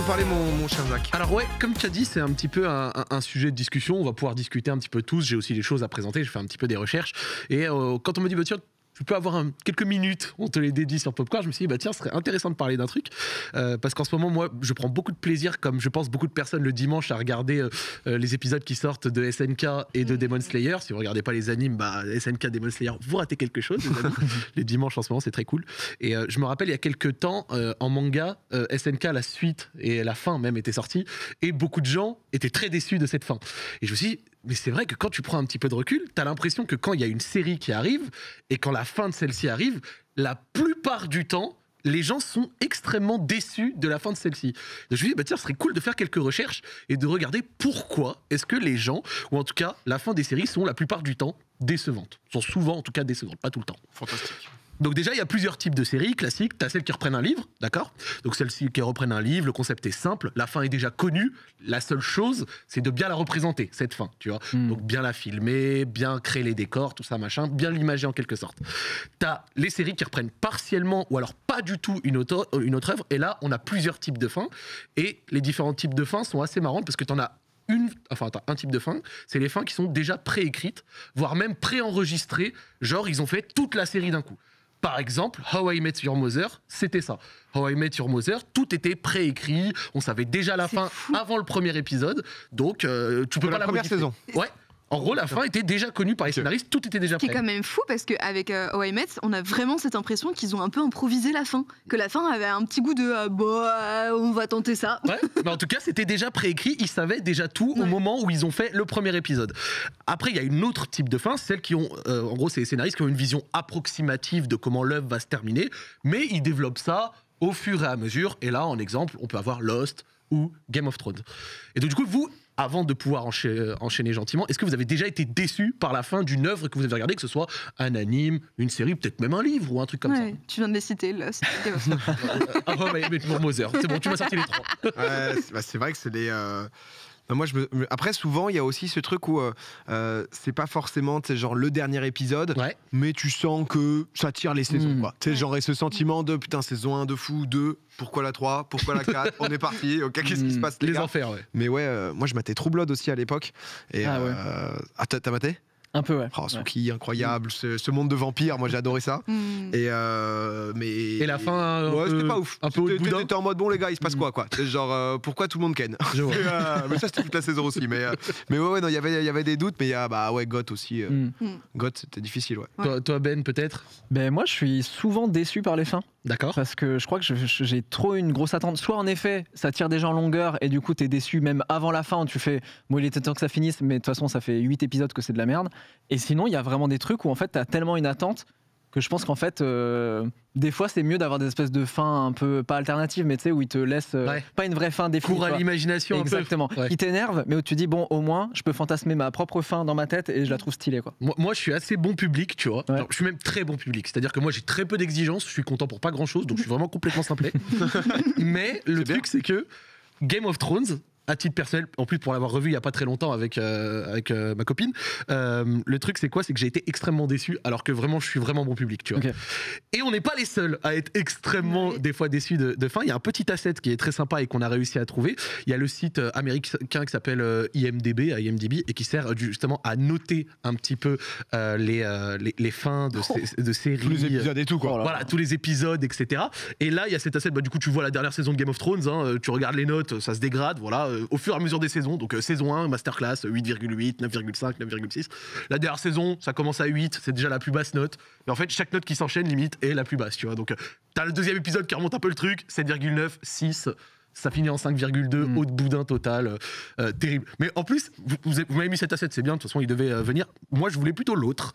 nous parler, mon cher Zach? Alors ouais, comme tu as dit, c'est un petit peu un sujet de discussion. On va pouvoir discuter un petit peu tous. J'ai aussi des choses à présenter. Je fais un petit peu des recherches. Et quand on me dit, bah tiens, tu peux avoir quelques minutes, on te les dédie sur Popcorn, je me suis dit, bah tiens, ce serait intéressant de parler d'un truc. Parce qu'en ce moment, moi, je prends beaucoup de plaisir, comme je pense beaucoup de personnes le dimanche, à regarder les épisodes qui sortent de SNK et de Demon Slayer. Si vous regardez pas les animes, bah, SNK, Demon Slayer, vous ratez quelque chose. Les amis. Les dimanches en ce moment, c'est très cool. Et je me rappelle, il y a quelques temps, en manga, SNK, la suite et la fin même étaient sorties. Et beaucoup de gens étaient très déçus de cette fin. Et je me suis dit, mais c'est vrai que quand tu prends un petit peu de recul, t'as l'impression que quand il y a une série qui arrive et quand la fin de celle-ci arrive, la plupart du temps, les gens sont extrêmement déçus de la fin de celle-ci. Donc je me suis dit, bah tiens, ce serait cool de faire quelques recherches et de regarder pourquoi est-ce que les gens, ou en tout cas la fin des séries, sont la plupart du temps décevantes. Sont souvent en tout cas décevantes, pas tout le temps. Fantastique. Donc déjà, il y a plusieurs types de séries classiques. T'as celles qui reprennent un livre, d'accord? Donc celles-ci qui reprennent un livre, le concept est simple, la fin est déjà connue. La seule chose, c'est de bien la représenter, cette fin, tu vois. Donc bien la filmer, bien créer les décors, tout ça, machin, bien l'imager en quelque sorte. T'as les séries qui reprennent partiellement ou alors pas du tout une autre œuvre. Et là, on a plusieurs types de fins. Et les différents types de fins sont assez marrants parce que t'en as un type de fin, c'est les fins qui sont déjà préécrites, voire même préenregistrées. Genre, ils ont fait toute la série d'un coup. Par exemple, How I Met Your Mother, c'était ça. How I Met Your Mother, tout était préécrit, on savait déjà la fin avant le premier épisode, donc tu peux pas la première saison. Ouais. En gros, la fin était déjà connue par les scénaristes, tout était déjà prêt. Ce qui est quand même fou, parce qu'avec How I Met, on a vraiment cette impression qu'ils ont un peu improvisé la fin. Que la fin avait un petit goût de on va tenter ça. Ouais, mais en tout cas, c'était déjà préécrit, ils savaient déjà tout au moment où ils ont fait le premier épisode. Après, il y a une autre type de fin, celles qui ont, en gros, c'est les scénaristes qui ont une vision approximative de comment l'œuvre va se terminer, mais ils développent ça au fur et à mesure. Et là, en exemple, on peut avoir Lost ou Game of Thrones. Et donc, du coup, vous, avant de pouvoir enchaîner gentiment, est-ce que vous avez déjà été déçu par la fin d'une œuvre que vous avez regardée, que ce soit un anime, une série, peut-être même un livre ou un truc comme ça? Tu viens de les citer, là. Ah ouais, mais pour Mother, c'est bon, tu m'as sorti les trois. Ouais, c'est vrai que c'est des... Moi, après, souvent, il y a aussi ce truc où c'est pas forcément genre le dernier épisode, mais tu sens que ça tire les saisons. Tu sais, genre, et ce sentiment de putain, saison 1 de fou, 2, pourquoi la 3, pourquoi la 4, on est parti, ok, qu'est-ce qui se passe, les gars? enfers, ouais. Mais ouais, moi, je matais True Blood aussi à l'époque. Et, t'as maté? Un peu, ouais. Oh, Suki, incroyable, ce monde de vampires, moi j'ai adoré ça. Et la fin, c'était pas ouf. Un peu t'étais en mode bon les gars, il se passe quoi? C'est genre pourquoi tout le monde ken? Mais ça c'était toute la saison aussi. Mais ouais, non, il y avait des doutes, mais il y a GOT aussi. GOT c'était difficile, ouais. Toi Ben peut-être? Ben moi je suis souvent déçu par les fins. D'accord. Parce que je crois que j'ai trop une grosse attente. Soit en effet, ça tire déjà en longueur et du coup t'es déçu même avant la fin. Tu fais, bon il était temps que ça finisse, mais de toute façon ça fait 8 épisodes que c'est de la merde. Et sinon il y a vraiment des trucs où en fait t'as tellement une attente que je pense qu'en fait des fois c'est mieux d'avoir des espèces de fins un peu, pas alternatives, mais tu sais où ils te laissent pas une vraie fin définie. Cours à l'imagination. Exactement. Un peu. Qui t'énerve, mais où tu dis bon au moins je peux fantasmer ma propre fin dans ma tête et je la trouve stylée quoi. Moi je suis assez bon public, tu vois. Alors, je suis même très bon public, c'est-à-dire que moi j'ai très peu d'exigences, je suis content pour pas grand-chose, donc je suis vraiment complètement simplet. Mais le truc c'est que Game of Thrones, à titre personnel, en plus pour l'avoir revu il y a pas très longtemps avec ma copine, le truc c'est quoi? C'est que j'ai été extrêmement déçu, alors que vraiment je suis vraiment bon public, tu vois. Et on n'est pas les seuls à être extrêmement des fois déçus de fin. Il y a un petit asset qui est très sympa et qu'on a réussi à trouver. Il y a le site américain qui s'appelle IMDb et qui sert justement à noter un petit peu les fins de séries, tous les épisodes et tout quoi. Voilà, tous les épisodes, etc. Et là il y a cet asset, du coup tu vois la dernière saison de Game of Thrones, tu regardes les notes, ça se dégrade, voilà. Au fur et à mesure des saisons, donc saison 1, masterclass, 8,8, 9,5, 9,6. La dernière saison, ça commence à 8, c'est déjà la plus basse note. Mais en fait, chaque note qui s'enchaîne, limite, est la plus basse, tu vois. Donc, t'as le deuxième épisode qui remonte un peu le truc, 7,9, 6, ça finit en 5,2, haut de boudin total, terrible. Mais en plus, vous m'avez mis cet asset, c'est bien, de toute façon, il devait venir. Moi, je voulais plutôt l'autre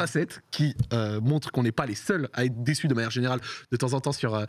asset qui montre qu'on n'est pas les seuls à être déçus de manière générale de temps en temps sur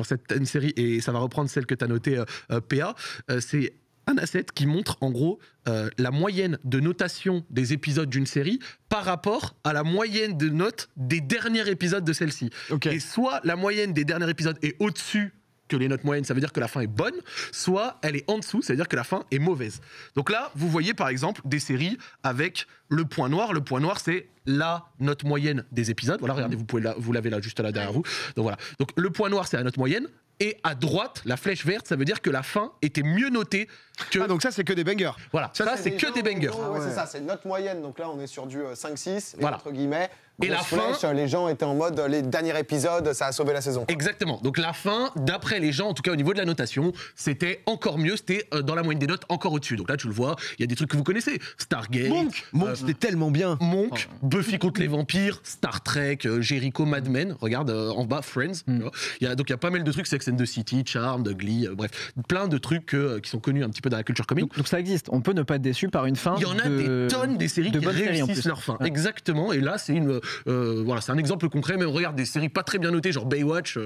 cette série, et ça va reprendre celle que tu as notée, PA. C'est un asset qui montre en gros la moyenne de notation des épisodes d'une série par rapport à la moyenne de notes des derniers épisodes de celle-ci. Et soit la moyenne des derniers épisodes est au-dessus que les notes moyennes, ça veut dire que la fin est bonne, soit elle est en dessous, ça veut dire que la fin est mauvaise. Donc là, vous voyez par exemple des séries avec le point noir. Le point noir, c'est la note moyenne des épisodes. Voilà, regardez, vous l'avez là, juste là derrière vous. Donc voilà. Donc le point noir, c'est la note moyenne. Et à droite, la flèche verte, ça veut dire que la fin était mieux notée que... Ah, donc ça, c'est que des bangers. Voilà, ça c'est que des bangers. Ouais, c'est ça, c'est note moyenne. Donc là, on est sur du 5-6, Voilà. entre guillemets. Et la Grosse flèche, les gens étaient en mode, les derniers épisodes, ça a sauvé la saison. Exactement. Donc la fin, d'après les gens, en tout cas au niveau de la notation, c'était encore mieux, c'était dans la moyenne des notes encore au-dessus. Donc là, tu le vois, il y a des trucs que vous connaissez. Stargate, Monk, c'était tellement bien. Monk, Buffy contre les vampires, Star Trek, Jericho, Mad Men, regarde en bas, Friends. Tu vois. Donc il y a pas mal de trucs, Sex and the City, Charmed, Glee, bref, plein de trucs qui sont connus un petit peu dans la culture comique. Donc ça existe, on peut ne pas être déçu par une fin. Il y en a des tonnes des séries qui réussissent leur fin. Ouais. Exactement, et là c'est voilà, c'est un exemple concret, mais on regarde des séries pas très bien notées, genre Baywatch.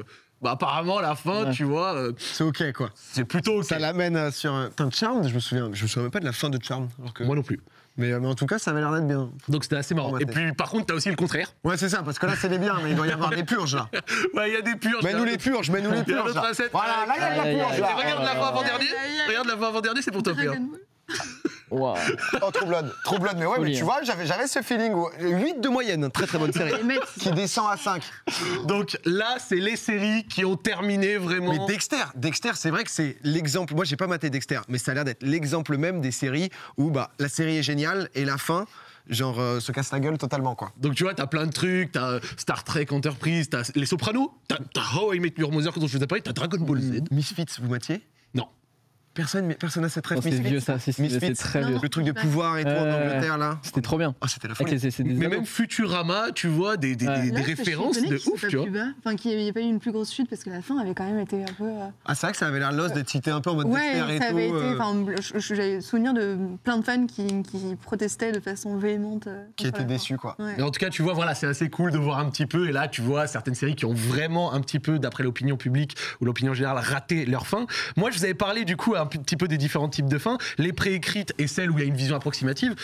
Apparemment, la fin, tu vois, c'est ok, quoi. c'est plutôt ok. Ça l'amène sur un Charmed, je me souviens même pas de la fin de Charmed. Moi non plus. Mais en tout cas, ça avait l'air d'être bien. Donc c'était assez marrant. Ouais, Et puis par contre, t'as aussi le contraire. Ouais, c'est ça, parce que là, c'est les biens, mais il doit y avoir des purges, là. Ouais, il y a des purges. Mets-nous les purges, Il y a là. notre recette. Voilà, là, il y a de la purge, Et là. regarde la fin avant-dernier. Regarde la fin avant-dernier, c'est pour toi, Pierre. Dragon Ball. Wow. Oh, True Blood, mais ouais, mais tu vois, j'avais ce feeling où 8 de moyenne, très très bonne série. Les mecs, qui descend à 5. Donc là, c'est les séries qui ont terminé vraiment. Mais Dexter, c'est vrai que c'est l'exemple. Moi, j'ai pas maté Dexter, mais ça a l'air d'être l'exemple même des séries où la série est géniale et la fin, genre, se casse la gueule totalement, quoi. Donc tu vois, t'as plein de trucs, t'as Star Trek Enterprise, t'as Les Sopranos, t'as How I Met Your Mother, dont je vous ai parlé, t'as Dragon Ball Z. Misfits, vous matiez? Non. Personne n'a cette rêve. Oh, c'est vieux ça, c'est très vieux. Le truc de pouvoir et tout en Angleterre, là. C'était trop bien. Oh, c'était la folie. C'est des Mais ados. même Futurama, tu vois, des références de ouf, tu vois. Enfin, qu'il n'y ait pas eu une plus grosse chute parce que la fin avait quand même été un peu. Ah, c'est vrai que ça avait l'air lost d'être cité un peu en mode Ouais, Dexter et ça avait tout. été. Enfin, j'avais souvenir de plein de fans qui protestaient de façon véhémente. Qui étaient déçus, quoi. Ouais. Mais en tout cas, tu vois, voilà, c'est assez cool de voir un petit peu. Et là, tu vois certaines séries qui ont vraiment un petit peu, d'après l'opinion publique ou l'opinion générale, raté leur fin. Moi, je vous avais parlé du coup un petit peu des différents types de fins, les préécrites et celles où il y a une vision approximative.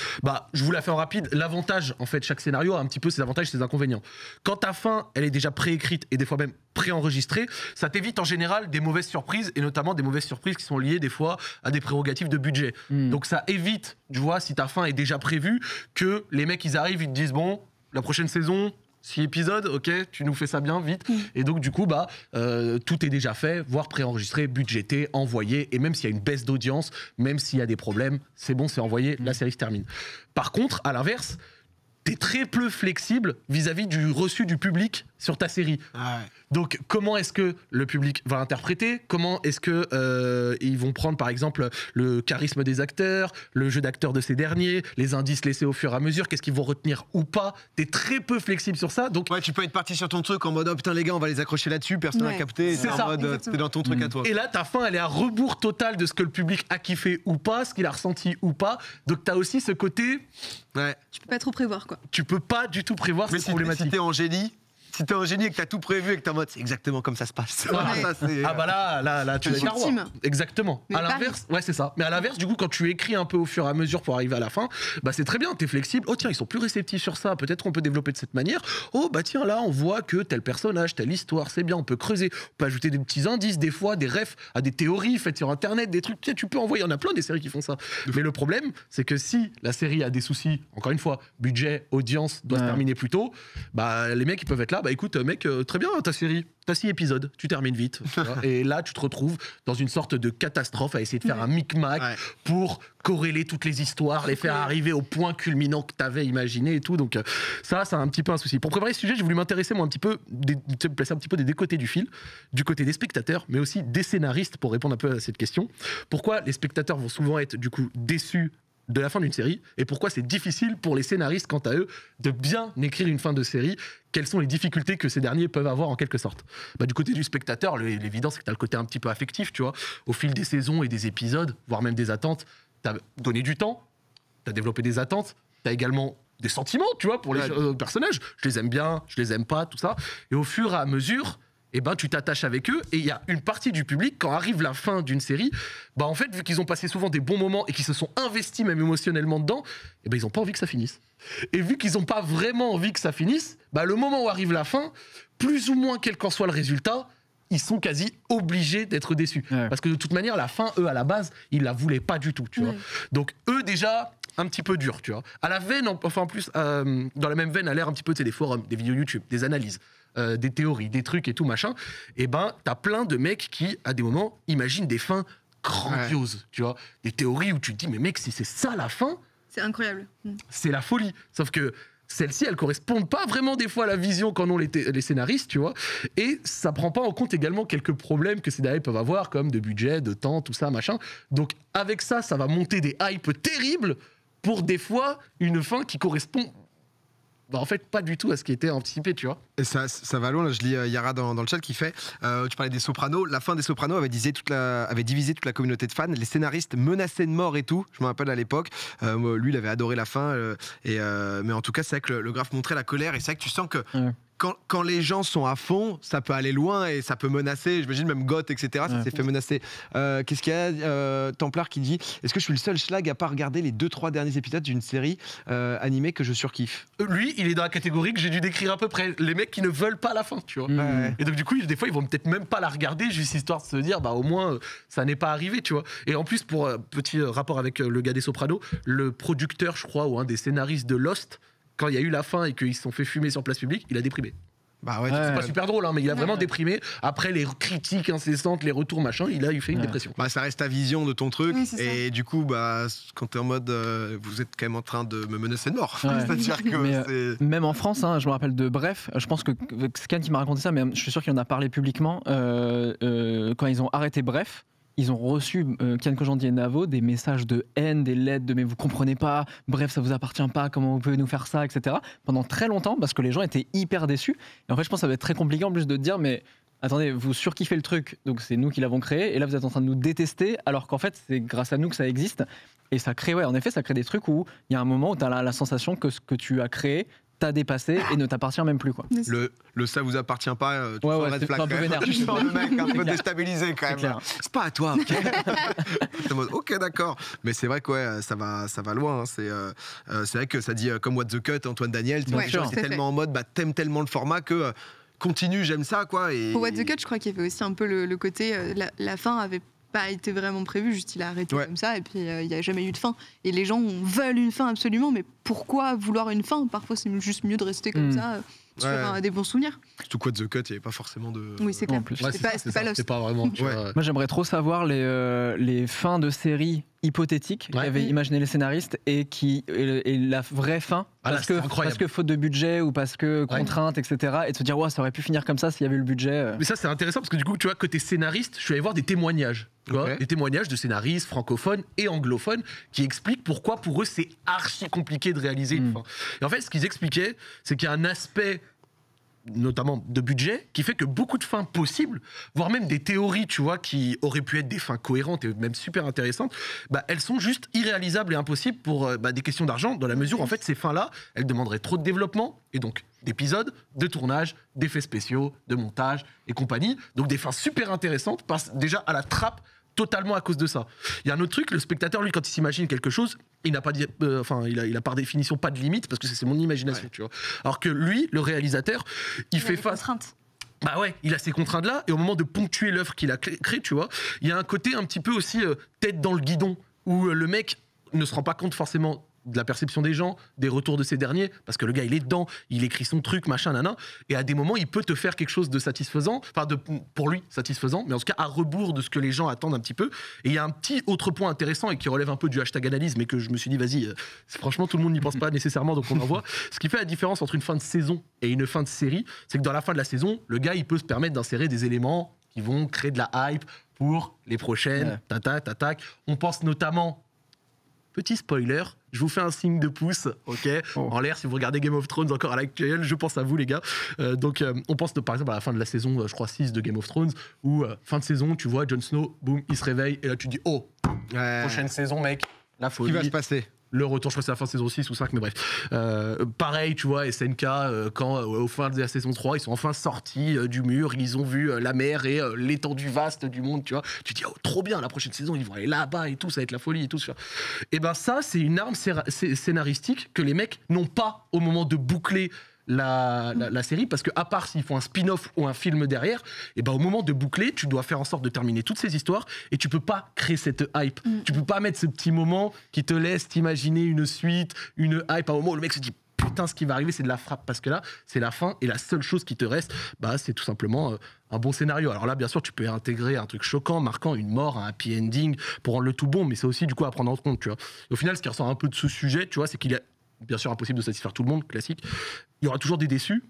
Je vous la fais en rapide. L'avantage, en fait, chaque scénario a un petit peu ses avantages et ses inconvénients. Quand ta fin, elle est déjà préécrite et des fois même préenregistrée, ça t'évite en général des mauvaises surprises et notamment des mauvaises surprises qui sont liées des fois à des prérogatives de budget. Donc ça évite, tu vois, si ta fin est déjà prévue, que les mecs ils arrivent, ils te disent bon, la prochaine saison 6 épisodes, ok, tu nous fais ça bien, vite. Et donc, du coup, tout est déjà fait, voire préenregistré, budgété, envoyé. Et même s'il y a une baisse d'audience, même s'il y a des problèmes, c'est bon, c'est envoyé, la série se termine. Par contre, à l'inverse, t'es très peu flexible vis-à-vis du reçu du public sur ta série. Ah ouais. Donc, comment est-ce que le public va interpréter? Comment est-ce que ils vont prendre, par exemple, le charisme des acteurs, le jeu d'acteurs de ces derniers, les indices laissés au fur et à mesure, qu'est-ce qu'ils vont retenir ou pas? T'es très peu flexible sur ça. Donc, Ouais, tu peux être parti sur ton truc en mode oh putain les gars, on va les accrocher là-dessus, personne n'a capté. C'est T'es ça. en mode t'es dans ton truc à toi. et là, ta fin, elle est à rebours total de ce que le public a kiffé ou pas, ce qu'il a ressenti ou pas. Donc, t'as aussi ce côté, Ouais. Tu peux pas trop prévoir, quoi. tu peux pas du tout prévoir, Mais c'est si problématique. t'es en génie, si t'es un génie et que t'as tout prévu et que t'es en mode c'est exactement comme ça se passe. Voilà. Ça, c'est- Ah bah là, tu C'est l'as dit. ultime. Exactement. Mais À l'inverse, ouais, c'est ça. Mais à l'inverse, du coup, quand tu écris un peu au fur et à mesure pour arriver à la fin, c'est très bien, t'es flexible. Oh tiens, ils sont plus réceptifs sur ça, peut-être qu'on peut développer de cette manière. Oh bah tiens, là, on voit que tel personnage, telle histoire, c'est bien, on peut creuser, on peut ajouter des petits indices, des fois, des refs à des théories faites sur Internet, des trucs, tu peux envoyer, il y en a plein des séries qui font ça. Mais le problème, c'est que si la série a des soucis, encore une fois, budget, audience, doit se terminer plus tôt, les mecs, ils peuvent être là, écoute, mec, très bien, ta série, t'as 6 épisodes, tu termines vite. Tu vois. Et là, tu te retrouves dans une sorte de catastrophe à essayer de faire un micmac pour corréler toutes les histoires, les faire arriver au point culminant que t'avais imaginé et tout. Donc ça, c'est un petit peu un souci. Pour préparer ce sujet, j'ai voulu m'intéresser moi un petit peu, placer un petit peu des deux côtés du fil, du côté des spectateurs, mais aussi des scénaristes pour répondre un peu à cette question. Pourquoi les spectateurs vont souvent être du coup déçus de la fin d'une série et pourquoi c'est difficile pour les scénaristes, quant à eux, de bien écrire une fin de série? Quelles sont les difficultés que ces derniers peuvent avoir en quelque sorte? Du côté du spectateur, l'évident, c'est que tu as le côté un petit peu affectif, tu vois. Au fil des saisons et des épisodes, voire même des attentes, tu as donné du temps, tu as développé des attentes, tu as également des sentiments, tu vois, pour les personnages. Je les aime bien, je les aime pas, tout ça. Et au fur et à mesure, tu t'attaches avec eux, et il y a une partie du public, quand arrive la fin d'une série, en fait, vu qu'ils ont passé souvent des bons moments et qu'ils se sont investis même émotionnellement dedans, ils n'ont pas envie que ça finisse. Et vu qu'ils n'ont pas vraiment envie que ça finisse, le moment où arrive la fin, plus ou moins quel qu'en soit le résultat, ils sont quasi obligés d'être déçus. Ouais. Parce que de toute manière, la fin, eux, à la base, ils la voulaient pas du tout, tu vois. Donc, eux, déjà, un petit peu dur, tu vois. À la veine, enfin, en plus, dans la même veine, à l'air un petit peu, des forums, des vidéos YouTube, des analyses. des théories, des trucs et tout machin, et ben t'as plein de mecs qui, à des moments, imaginent des fins grandioses, tu vois, des théories où tu te dis mais mec, si c'est ça la fin, C'est incroyable. c'est la folie. Sauf que celles-ci, elles correspondent pas vraiment des fois à la vision qu'en ont les scénaristes, tu vois. Et ça prend pas en compte également quelques problèmes que ces scénaristes peuvent avoir, comme de budget, de temps, tout ça, machin. Donc avec ça, ça va monter des hypes terribles pour des fois une fin qui correspond en fait pas du tout à ce qui était anticipé, tu vois. Et ça va loin, là, je lis Yara dans le chat qui fait tu parlais des Sopranos, la fin des Sopranos avait divisé toute la communauté de fans, les scénaristes menaçaient de mort et tout, je me rappelle à l'époque, lui il avait adoré la fin, mais en tout cas c'est vrai que le graphe montrait la colère et c'est vrai que tu sens que quand les gens sont à fond, ça peut aller loin et ça peut menacer. J'imagine même Goth, etc. Ça s'est fait menacer. Qu'est-ce qu'il y a Templar qui dit est-ce que je suis le seul schlag à pas regarder les 2-3 derniers épisodes d'une série animée que je surkiffe? Lui, il est dans la catégorie que j'ai dû décrire à peu près. Les mecs qui ne veulent pas la fin, tu vois. Et donc du coup, des fois, ils vont peut-être même pas la regarder, juste histoire de se dire, bah au moins, ça n'est pas arrivé, tu vois. Et en plus, pour petit rapport avec le gars des Sopranos, le producteur, je crois, ou un des scénaristes de Lost, quand il y a eu la fin et qu'ils se sont fait fumer sur place publique, il a déprimé. Bah ouais, c'est pas super drôle, hein, mais il a vraiment déprimé. Après les critiques incessantes, les retours, machin, il a fait une dépression. Bah, ça reste ta vision de ton truc. Oui, et du coup, bah, quand t'es en mode vous êtes quand même en train de me menacer de mort. C'est-à-dire que même en France, hein, je me rappelle de Bref, je pense que c'est Ken qui m'a raconté ça, mais je suis sûr qu'il en a parlé publiquement. Quand ils ont arrêté Bref, ils ont reçu, Kian Kojandi et Navo, des messages de haine, des lettres de mais vous comprenez pas, bref, ça vous appartient pas, comment vous pouvez nous faire ça, etc. Pendant très longtemps, parce que les gens étaient hyper déçus. Et en fait, je pense que ça va être très compliqué en plus de te dire, mais attendez, vous surkiffez le truc, donc c'est nous qui l'avons créé, et là vous êtes en train de nous détester, alors qu'en fait, c'est grâce à nous que ça existe. Et ça crée, en effet, ça crée des trucs où il y a un moment où tu as la sensation que ce que tu as créé t'a dépassé et ne t'appartient même plus, quoi. Le ça vous appartient pas, tu ouais, red flag, un peu vénère. Tu sens le mec un peu déstabilisé quand même. C'est pas à toi, ok. Ok, d'accord. Mais c'est vrai que ça va loin. Hein. C'est vrai que ça dit comme What the Cut, Antoine Daniel. C'est tellement en mode, t'aimes tellement le format que continue, j'aime ça, quoi. Et... Pour What the Cut, je crois qu'il y avait aussi un peu le côté, la fin avait pas été vraiment prévu, juste il a arrêté comme ça et puis il n'y a jamais eu de fin. Et les gens veulent une fin absolument, mais pourquoi vouloir une fin? Parfois c'est juste mieux de rester comme ça sur des bons souvenirs. Surtout What the Cut, il n'y avait pas forcément de... Oui, c'est clair. C'est pas vraiment... Moi j'aimerais trop savoir les fins de séries hypothétiques qu'avaient imaginé les scénaristes et la vraie fin, parce que faute de budget ou parce que contrainte, etc. Et de se dire ça aurait pu finir comme ça s'il y avait eu le budget. Mais ça c'est intéressant parce que du coup tu vois, côté scénariste, je suis allé voir des témoignages. Des témoignages de scénaristes francophones et anglophones qui expliquent pourquoi pour eux c'est archi compliqué de réaliser une fin. Et en fait ce qu'ils expliquaient, c'est qu'il y a un aspect notamment de budget, qui fait que beaucoup de fins possibles, voire même des théories, tu vois, qui auraient pu être des fins cohérentes et même super intéressantes, elles sont juste irréalisables et impossibles pour des questions d'argent, dans la mesure où en fait ces fins-là, elles demanderaient trop de développement et donc d'épisodes, de tournage, d'effets spéciaux, de montage et compagnie. Donc des fins super intéressantes passent déjà à la trappe totalement à cause de ça. Il y a un autre truc, le spectateur, lui, quand il s'imagine quelque chose, il n'a pas il a par définition pas de limite parce que c'est mon imagination, tu vois. Alors que lui, le réalisateur, il fait face. Contraintes. Bah ouais, il a ces contraintes-là et au moment de ponctuer l'œuvre qu'il a créée, tu vois, il y a un côté un petit peu aussi tête dans le guidon où le mec ne se rend pas compte forcément de la perception des gens, des retours de ces derniers, parce que le gars il est dedans, il écrit son truc, machin, nana, et à des moments il peut te faire quelque chose de satisfaisant, pour lui satisfaisant, mais en tout cas à rebours de ce que les gens attendent un petit peu. Et il y a un petit autre point intéressant et qui relève un peu du hashtag analyse, mais que je me suis dit vas-y, franchement tout le monde n'y pense pas nécessairement, donc on en voit. Ce qui fait la différence entre une fin de saison et une fin de série, c'est que dans la fin de la saison, le gars il peut se permettre d'insérer des éléments qui vont créer de la hype pour les prochaines, tac. On pense notamment, petit spoiler, je vous fais un signe de pouce, ok, en l'air, si vous regardez Game of Thrones encore à l'actuel, je pense à vous les gars. Donc on pense par exemple à la fin de la saison, je crois 6 de Game of Thrones, où fin de saison, tu vois Jon Snow, boum, il se réveille, et là tu dis prochaine saison mec, la folie. Qui va se passer? Le retour, je crois que c'est la fin de saison 6 ou 5, mais bref. Pareil, tu vois, SNK, quand au fin de la saison 3, ils sont enfin sortis du mur, ils ont vu la mer et l'étendue vaste du monde, tu vois. Tu dis, trop bien, la prochaine saison, ils vont aller là-bas et tout, ça va être la folie et tout. Et ben ça, c'est une arme scénaristique que les mecs n'ont pas au moment de boucler la série, parce que à part s'ils font un spin-off ou un film derrière, et ben au moment de boucler, tu dois faire en sorte de terminer toutes ces histoires et tu peux pas créer cette hype. Tu peux pas mettre ce petit moment qui te laisse t'imaginer une suite, une hype à un moment où le mec se dit putain, ce qui va arriver, c'est de la frappe. Parce que là, c'est la fin, et la seule chose qui te reste, c'est tout simplement un bon scénario. Alors là, bien sûr, tu peux intégrer un truc choquant, marquant, une mort, un happy ending, pour rendre le tout bon, mais c'est aussi du coup à prendre en compte, tu vois. Et au final, ce qui ressort un peu de ce sujet, tu vois, c'est qu'il est bien sûr impossible de satisfaire tout le monde, classique. Il y aura toujours des déçus.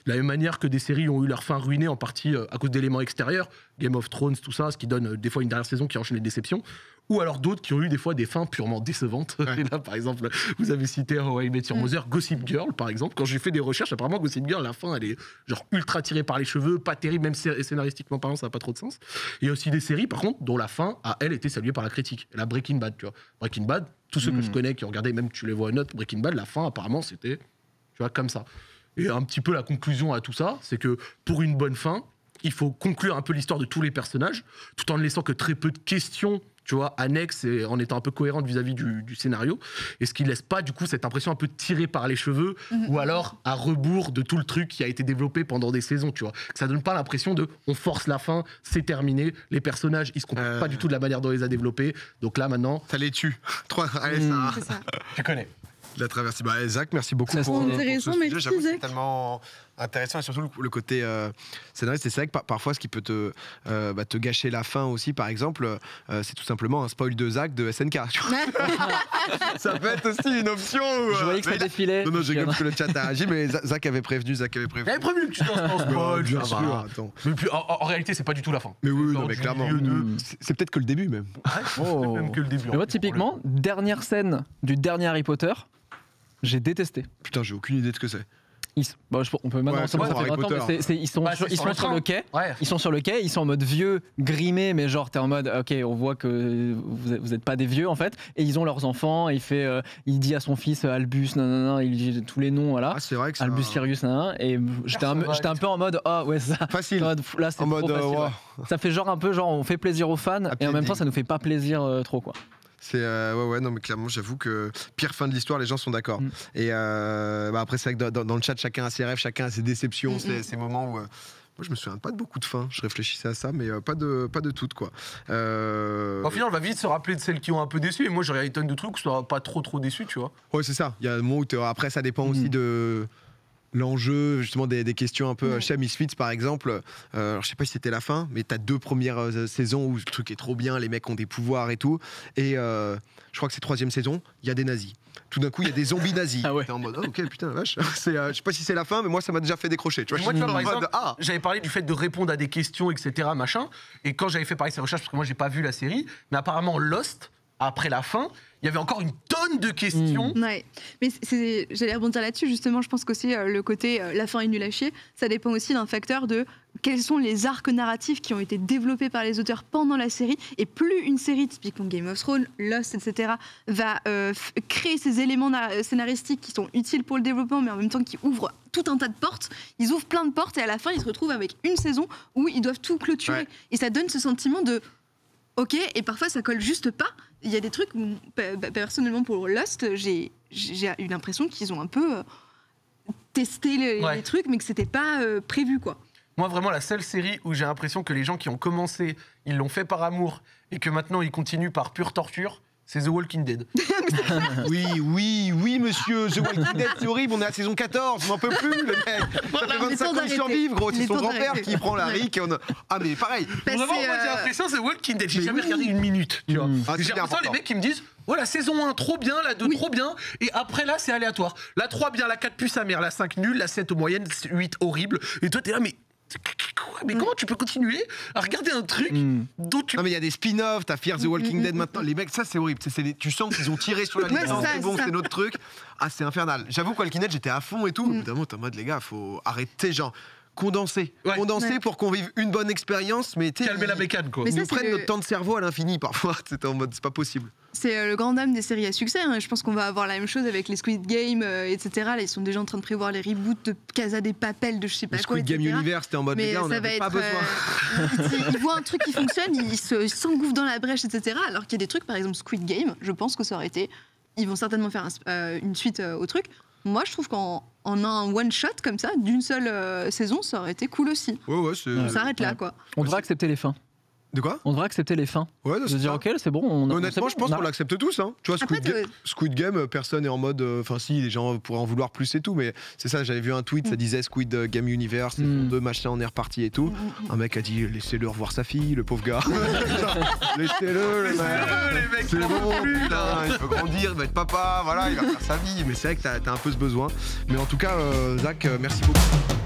De la même manière que des séries ont eu leur fin ruinée en partie à cause d'éléments extérieurs, Game of Thrones, tout ça, ce qui donne des fois une dernière saison qui enchaîne les déceptions, ou alors d'autres qui ont eu des fois des fins purement décevantes. Ouais. Et là, par exemple, vous avez cité How I Met Your Mother, Gossip Girl, par exemple. Quand j'ai fait des recherches, apparemment, Gossip Girl, la fin, elle est genre ultra tirée par les cheveux, pas terrible, même scénaristiquement parlant, ça n'a pas trop de sens. Il y a aussi des séries, par contre, dont la fin a, elle, été saluée par la critique. La Breaking Bad, tu vois. Breaking Bad, tous ceux que je connais qui ont regardé, même tu les vois en note, Breaking Bad, la fin, apparemment, c'était, tu vois, comme ça. Et un petit peu la conclusion à tout ça, c'est que pour une bonne fin, il faut conclure un peu l'histoire de tous les personnages, tout en ne laissant que très peu de questions, tu vois, annexes, et en étant un peu cohérente vis-à-vis du scénario. Et ce qui laisse pas, du coup, cette impression un peu tirée par les cheveux, ou alors à rebours de tout le truc qui a été développé pendant des saisons, tu vois. Que ça donne pas l'impression de on force la fin, c'est terminé, les personnages, ils se comportent pas du tout de la manière dont on les a développés. Donc là, maintenant. Ça les tue. Allez, ça. Tu connais. La traversée. Zach, merci beaucoup pour ce sujet. J'avoue, c'est tellement intéressant, et surtout le côté scénariste. C'est vrai que parfois, ce qui peut te gâcher la fin aussi, par exemple, c'est tout simplement un spoil de Zach de SNK. Ça peut être aussi une option. Je voyais que ça défilait. Non, j'ai comme que le chat a réagi, mais Zach avait prévenu. Il avait prévenu que tu lances en spoil, bien sûr. Attends. Mais puis, en réalité, c'est pas du tout la fin. Mais oui, non, mais clairement. C'est peut-être que le début, même. C'est même que le début. Mais moi, typiquement, dernière scène du dernier Harry Potter, j'ai détesté. Putain, j'ai aucune idée de ce que c'est. On peut maintenant ça fait 20 ans, mais ils sont sur le quai. Ouais. Ils sont sur le quai, ils sont en mode vieux, grimés, mais genre t'es en mode ok, on voit que vous êtes pas des vieux en fait. Et ils ont leurs enfants. Il dit à son fils Albus, il dit tous les noms, voilà. C'est vrai que Albus, Sirius, et j'étais un peu en mode ouais, ça. Facile. Là c'est en mode facile, ça fait genre un peu on fait plaisir aux fans et en même temps ça nous fait pas plaisir trop quoi. C'est non, mais clairement, j'avoue que pire fin de l'histoire, les gens sont d'accord. Et après, c'est vrai que dans le chat, chacun a ses rêves, chacun a ses déceptions, ces moments où moi, je me souviens pas de beaucoup de fins. Je réfléchissais à ça, mais pas de toutes, quoi. Au final, on va vite se rappeler de celles qui ont un peu déçu. Et moi, j'aurais une tonne de trucs où je serais pas trop déçu, tu vois. Ouais, c'est ça. Il y a un moment où après, ça dépend aussi de l'enjeu, justement, des questions un peu chez Misfits, par exemple. Alors, je sais pas si c'était la fin, mais t'as 2 premières saisons où le truc est trop bien, les mecs ont des pouvoirs et tout. Et je crois que c'est 3e saison, il y a des nazis. Tout d'un coup, il y a des zombies nazis. Ah ouais. T'es en mode, ok, putain, vache. Je sais pas si c'est la fin, mais moi, ça m'a déjà fait décrocher. Tu vois, moi, par exemple, j'avais parlé du fait de répondre à des questions, etc., machin. Et quand j'avais fait pareil ces recherches, parce que moi, j'ai pas vu la série, mais apparemment, Lost, après la fin, il y avait encore une tonne de questions. Ouais, mais j'allais rebondir là-dessus, justement, je pense qu'aussi le côté la fin est nulle à chier, ça dépend aussi d'un facteur de quels sont les arcs narratifs qui ont été développés par les auteurs pendant la série, et plus une série, typiquement Game of Thrones, Lost, etc., va créer ces éléments scénaristiques qui sont utiles pour le développement, mais en même temps qui ouvrent tout un tas de portes, ils ouvrent plein de portes, et à la fin, ils se retrouvent avec une saison où ils doivent tout clôturer. Ouais. Et ça donne ce sentiment de ok, et parfois ça colle juste pas. Il y a des trucs où, personnellement pour Lost, j'ai eu l'impression qu'ils ont un peu testé les trucs, mais que c'était pas prévu, quoi. Moi, vraiment, la seule série où j'ai l'impression que les gens qui ont commencé, ils l'ont fait par amour, et que maintenant ils continuent par pure torture, c'est The Walking Dead. Oui, monsieur, The Walking Dead, c'est horrible, on est à la saison 14, on n'en peut plus, le mec. Ça fait 25 ans de survivre, gros, c'est son grand-père qui prend la rique. Ah, mais pareil. Vraiment, moi, j'ai l'impression, c'est The Walking Dead, j'ai jamais regardé une minute, tu vois. J'ai l'impression, les mecs qui me disent, la saison 1, trop bien, la 2, trop bien, et après, là, c'est aléatoire. La 3, bien, la 4, plus sa mère, la 5, nulle, la 7, moyenne, 8, horrible. Et toi, t'es là, mais comment tu peux continuer à regarder un truc dont tu... Non, mais il y a des spin-offs, t'as Fear the Walking Dead maintenant. Les mecs, ça c'est horrible. Tu sens qu'ils ont tiré sur la licence, c'est bon, c'est notre truc. Ah, c'est infernal. J'avoue, Walking Dead, j'étais à fond et tout. Évidemment, t'es en mode, les gars, faut arrêter, genre. Condenser pour qu'on vive une bonne expérience, mais calmer la bécane, quoi. Ils nous prennent notre temps de cerveau à l'infini parfois. C'était en mode, c'est pas possible. C'est le grand dame des séries à succès. Je pense qu'on va avoir la même chose avec les Squid Game, etc. Là, ils sont déjà en train de prévoir les reboots de Casa des Papel, de je sais pas quoi. Squid Game Universe, c'était en mode, les gars, on n'avait pas besoin. Ils voient un truc qui fonctionne, ils s'engouffrent dans la brèche, etc. Alors qu'il y a des trucs, par exemple Squid Game, je pense que ça aurait été. Ils vont certainement faire une suite au truc. Moi, je trouve qu'en un one-shot comme ça, d'une seule saison, ça aurait été cool aussi. Ouais, on s'arrête là, quoi. On devrait accepter les fins. De quoi? On devrait accepter les fins. Ouais, de dire ok, c'est bon. Honnêtement, je pense qu'on l'accepte tous. Hein. Tu vois, Squid Game, personne n'est en mode. Enfin, si, les gens pourraient en vouloir plus et tout, mais c'est ça. J'avais vu un tweet, ça disait Squid Game Universe, saison 2, machin, on est reparti et tout. Un mec a dit laissez-le revoir sa fille, le pauvre gars. Laissez-le, le mec. C'est bon, putain, il peut grandir, il va être papa, voilà, il va faire sa vie. Mais c'est vrai que t'as un peu ce besoin. Mais en tout cas, Zach, merci beaucoup.